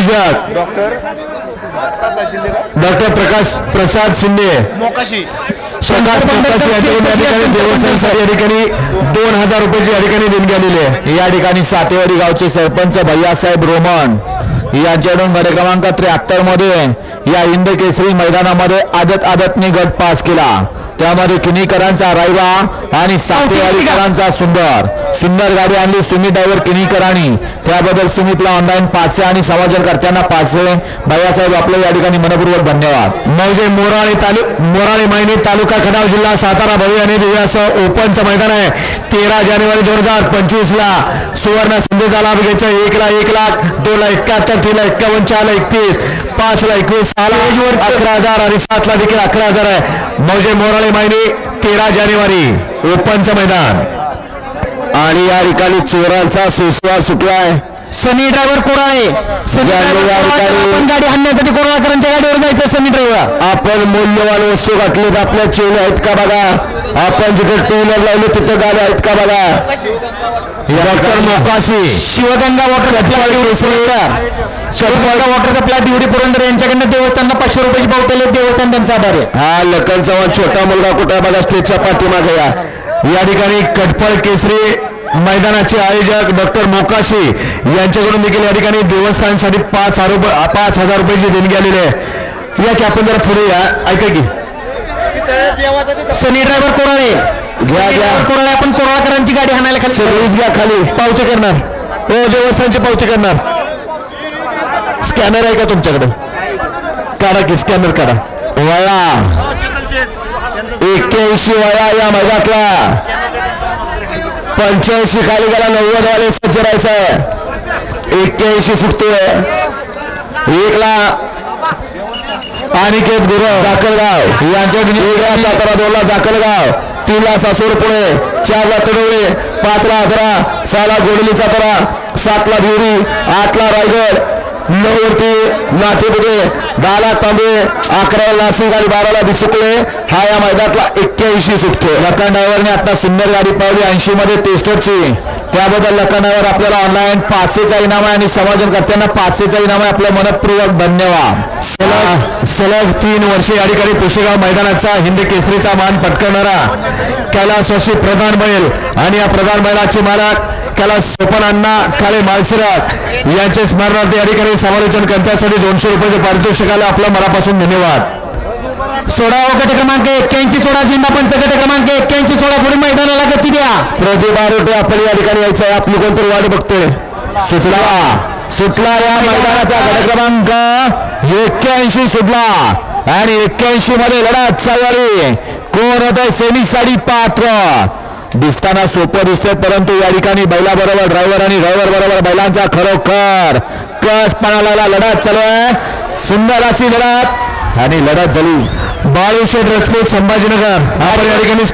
आयोजक डॉक्टर प्रसाद शिंदे मोकाशी देवस्थानासाठी या ठिकाणी 2000 रुपयाची या ठिकाणी देणगी आलेली आहे। या ठिकाणी सातेवाडी गावचे सरपंच भैयासाहेब रोमन यांच्याकडून गट क्रमांक 73 मध्ये या हिंद केसरी मैदानामध्ये आदतने गट पास केला। त्यामध्ये किनीकरांचा रायवा आणि सातेवाडीकरांचा सुंदर गाडी आणली सुमित ड्रायव्हर किनीकरांनी। त्याबद्दल सुमितला ऑनलाईन 500 आणि समाजकर्त्यांना 500 भैयासाहेब आपले या ठिकाणी मनपूर्वक धन्यवाद। मौजे मोराळे मैनी तालुका खटाव जिल्हा सातारा भव्य आणि दिव्यासह ओपनचं मैदान आहे। 13 जानेवारी 2025 ला सुवर्ण संधीचा लाभ घ्यायचा। 1 लाख 2 लाख 71 3 लाख 51 4 लाख 31 5 लाख 21 6 लाख 11,000 आणि 7 लाख देखील 11,000 आहे। मौजे मोराळे मैनी 13 जानेवारी ओपनचं मैदान। आणि या ठिकाणी चोरांचा सुसवा सुटलाय। सनी ड्रायव्हर कोराळे गाडी हाणण्यासाठी कोराळकरांच्या गाडीवर जायचं। सनी ड्रायव्हर आपण मौल्यवान वस्तू घातलीत आपल्या चेन आहेत का बघा। आपण जिथे टू व्हीलर लावले तिथे गाड्या आहेत का बघा। डॉक्टर मोकाशी शिवगंगा वॉटर वॉटरचा प्लॅट डिवडी पुरंदर यांच्याकडनं देवस्थानला 500 रुपयाची पावत्याला देवस्थान त्यांचा आधार आहे। हा लखन चव्हाण छोटा मुलगा कुठे बघा स्टेजच्या पाठीमागे या ठिकाणी कटफळ केसरी मैदानाचे आयोजक डॉक्टर मोकाशी यांच्याकडून देखील या ठिकाणी देवस्थानसाठी 5,000 रुपयाची देणगी आलेली आहे। या की आपण जरा पुढे या ऐका की सनी ड्रायव्हर कोराळे कोराळे आपण कोराळकरांची गाडी हाणायला खाली सर्व्हिस घ्या खाली पावती करणार हो देवस्थानची पावती करणार। स्कॅनर आहे का तुमच्याकडे काढा की स्कॅनर काढा। वया 81 वया या मैदानातला 85 खाली गेला 90 वाले सज्ज राहायचं आहे। 81 सुटतोय 1 लाख अनिकेत गुरु जाकलगाव यांच्याकडून 1 लाख सातारा 2 लाख जाकलगाव 3 लाख सासवड पुणे 4 लाख तडोळे 5 लाख 11 6 लाख गोडली सातारा 7 लाख भिवरी 8 लाख रायगड 9 वरती नातेपुते 10 लाख तांबे 11 नाशिक आणि 12 लाख बिचुकले। हा या मैदानातला 81 सुटतो। लखन ड्रायव्हरने आता सुंदर गाडी पावली 80 मध्ये टेस्टरची। त्याबद्दल लखन ड्रायव्हर आपल्याला ऑनलाईन 500चा इनाम आहे आणि समाजकर्त्यांना 500चा इनाम आहे। आपलं मनपूर्वक धन्यवाद। सलग 3 वर्षे या ठिकाणी पुशेगाव मैदानाचा हिंद केसरीचा मान पटकवणारा कैलासवासी प्रधान बैल आणि या प्रधान बैलाचे मालक कैलास सोपनांना काळे माळशिरक यांचे स्मरणार्थ या ठिकाणी समालोचन करण्यासाठी 200 रुपयाचे पारितोषिक आले। आपल्या मनापासून धन्यवाद। सोडा गट क्रमांक 81 सोडा जिंदा पंच गट क्रमांक 81 सोडा थोडी मैदानाला गती द्या। प्रतिभा रोटे आपण या ठिकाणी यायचं आहे। आपली कोणतरी वाट बघतोय सुटला या मैदानाचा गट क्रमांक 81 सुटला आणि 81 मध्ये लढत चालली। कोण होत सेमीसाठी पात्र दिसताना सोपं दिसतंय परंतु या ठिकाणी बैलाबरोबर ड्रायव्हर आणि ड्रायव्हर बरोबर बैलांचा खरोखर कसपणाला लढत चालू आहे। सुंदर अशी लढत आणि लढत झाली। बाळूशेठ राजपूत संभाजीनगर आपण या ठिकाणी